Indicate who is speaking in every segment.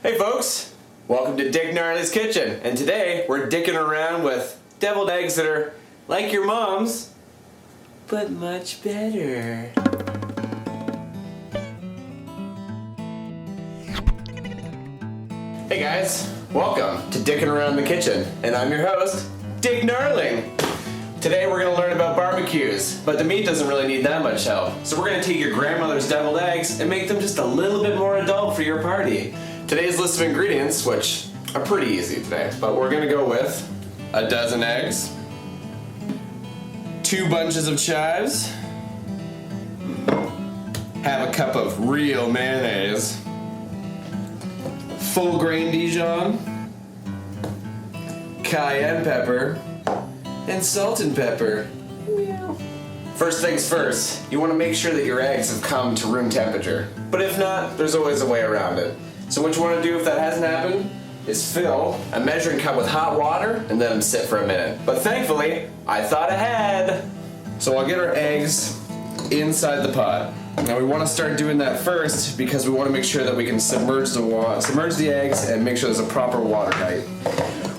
Speaker 1: Hey folks, welcome to Dick Narling's Kitchen, and today we're dicking around with deviled eggs that are like your mom's, but much better. Hey guys, welcome to Dicking Around the Kitchen, and I'm your host, Dick Narling. Today we're going to learn about barbecues, but the meat doesn't really need that much help. So we're going to take your grandmother's deviled eggs and make them just a little bit more adult for your party. Today's list of ingredients, which are pretty easy today, but we're going to go with a dozen eggs, 2 bunches of chives, have a cup of real mayonnaise, full grain Dijon, cayenne pepper, and salt and pepper. First things first, you want to make sure that your eggs have come to room temperature. But if not, there's always a way around it. So what you want to do if that hasn't happened is fill a measuring cup with hot water and let them sit for a minute. But thankfully, I thought ahead. So I'll get our eggs inside the pot. Now we want to start doing that first because we want to make sure that we can submerge the eggs and make sure there's a proper water height.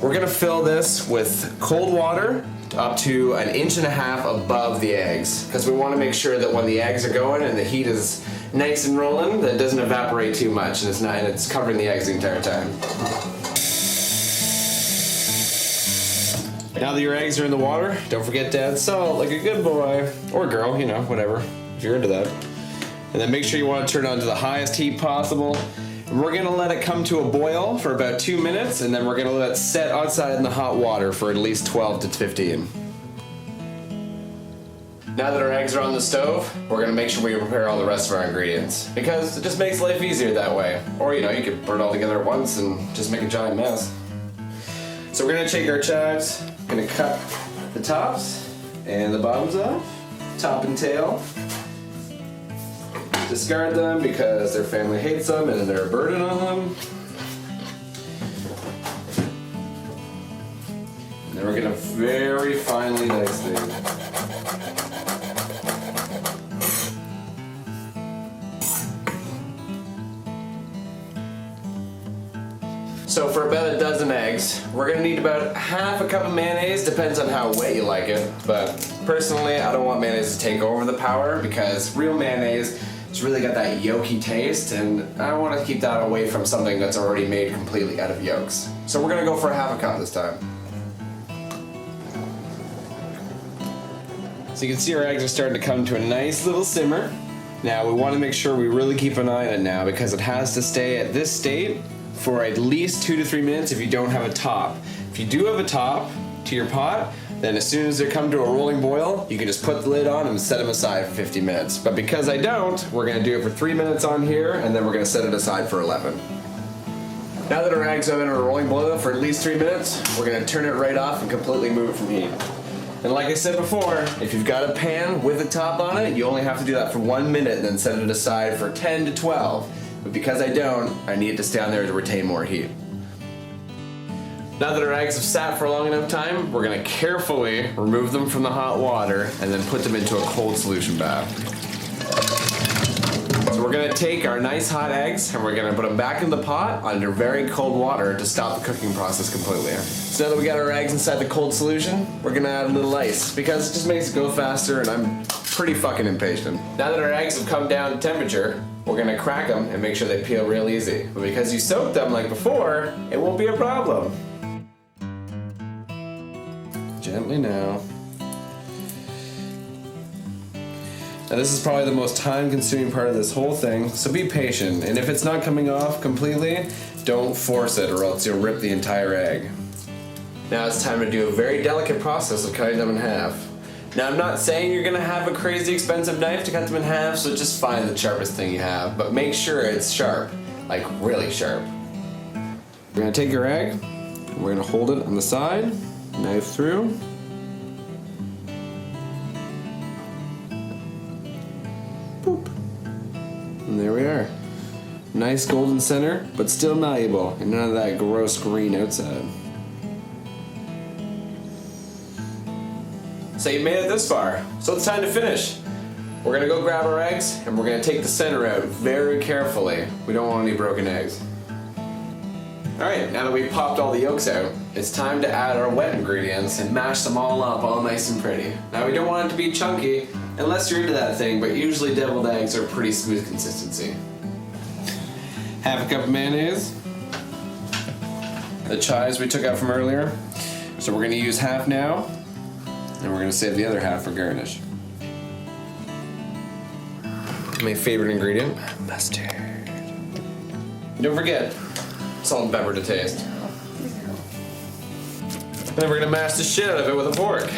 Speaker 1: We're going to fill this with cold water up to 1.5 inches above the eggs because we want to make sure that when the eggs are going and the heat is nice and rolling, that it doesn't evaporate too much and it's covering the eggs the entire time. Now that your eggs are in the water, don't forget to add salt like a good boy or girl, you know, whatever, if you're into that. And then make sure you want to turn it on to the highest heat possible. And we're going to let it come to a boil for about 2 minutes, and then we're going to let it set outside in the hot water for at least 12 to 15. Now that our eggs are on the stove, we're going to make sure we prepare all the rest of our ingredients, because it just makes life easier that way. Or, you know, you could put it all together at once and just make a giant mess. So we're going to take our chives, going to cut the tops and the bottoms off, top and tail. Discard them because their family hates them and they're a burden on them. And then we're going to very finely dice these. So for about a dozen eggs, we're going to need about half a cup of mayonnaise, depends on how wet you like it. But personally, I don't want mayonnaise to take over the power because real mayonnaise, it's really got that yolky taste, and I want to keep that away from something that's already made completely out of yolks. So we're going to go for half a cup this time. So you can see our eggs are starting to come to a nice little simmer. Now we want to make sure we really keep an eye on it now because it has to stay at this state for at least 2 to 3 minutes if you don't have a top. If you do have a top to your pot, then as soon as they come to a rolling boil, you can just put the lid on and set them aside for 50 minutes. But because I don't, we're going to do it for 3 minutes on here, and then we're going to set it aside for 11. Now that our eggs have been in a rolling boil for at least 3 minutes, we're going to turn it right off and completely move it from heat. And like I said before, if you've got a pan with a top on it, you only have to do that for 1 minute and then set it aside for 10 to 12. But because I don't, I need it to stay on there to retain more heat. Now that our eggs have sat for a long enough time, we're going to carefully remove them from the hot water and then put them into a cold solution bath. So we're going to take our nice hot eggs and we're going to put them back in the pot under very cold water to stop the cooking process completely. So now that we got our eggs inside the cold solution, we're going to add a little ice because it just makes it go faster and I'm pretty fucking impatient. Now that our eggs have come down to temperature, we're going to crack them and make sure they peel real easy. But because you soaked them like before, it won't be a problem. Gently now. Now this is probably the most time-consuming part of this whole thing, so be patient. And if it's not coming off completely, don't force it or else you'll rip the entire egg. Now it's time to do a very delicate process of cutting them in half. Now I'm not saying you're gonna have a crazy expensive knife to cut them in half, so just find the sharpest thing you have, but make sure it's sharp, like really sharp. We're gonna take your egg, and we're gonna hold it on the side, knife through. Boop. And there we are. Nice golden center, but still malleable, and none of that gross green outside. So you made it this far, so it's time to finish. We're gonna go grab our eggs and we're gonna take the center out very carefully. We don't want any broken eggs. Alright, now that we've popped all the yolks out, it's time to add our wet ingredients and mash them all up all nice and pretty. Now we don't want it to be chunky, unless you're into that thing, but usually deviled eggs are pretty smooth consistency. Half a cup of mayonnaise. The chives we took out from earlier. So we're gonna use half now, and we're gonna save the other half for garnish. My favorite ingredient, mustard. Don't forget, salt and pepper to taste. And then we're gonna mash the shit out of it with a fork.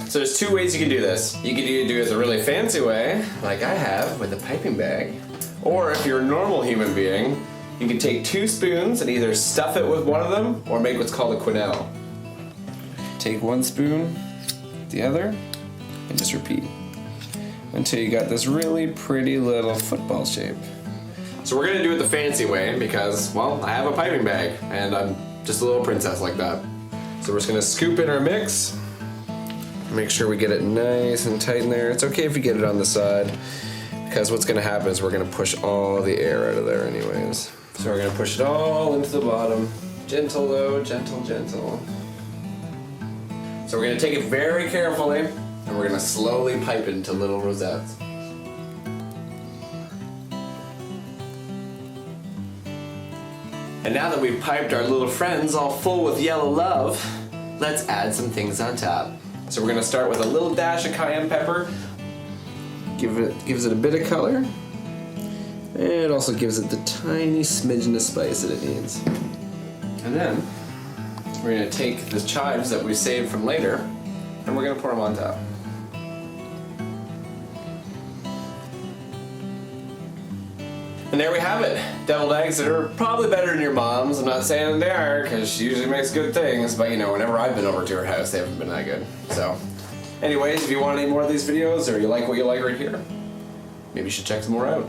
Speaker 1: So there's two ways you can do this. You can either do it a really fancy way, like I have with a piping bag, or if you're a normal human being, you can take 2 spoons and either stuff it with one of them or make what's called a quenelle. Take 1 spoon, the other, and just repeat until you got this really pretty little football shape. So we're gonna do it the fancy way because, well, I have a piping bag and I'm just a little princess like that. So we're just gonna scoop in our mix. Make sure we get it nice and tight in there. It's okay if you get it on the side because what's gonna happen is we're gonna push all the air out of there anyways. So we're gonna push it all into the bottom. Gentle though, gentle, gentle. So we're gonna take it very carefully and we're gonna slowly pipe it into little rosettes. And now that we've piped our little friends all full with yellow love, let's add some things on top. So we're gonna start with a little dash of cayenne pepper. Gives it a bit of color. And it also gives it the tiny smidgen of spice that it needs. And then we're gonna take the chives that we saved from later and we're gonna pour them on top. And there we have it. Deviled eggs that are probably better than your mom's. I'm not saying they are, because she usually makes good things, but you know, whenever I've been over to her house, they haven't been that good. So, anyways, if you want any more of these videos, or you like what you like right here, maybe you should check some more out.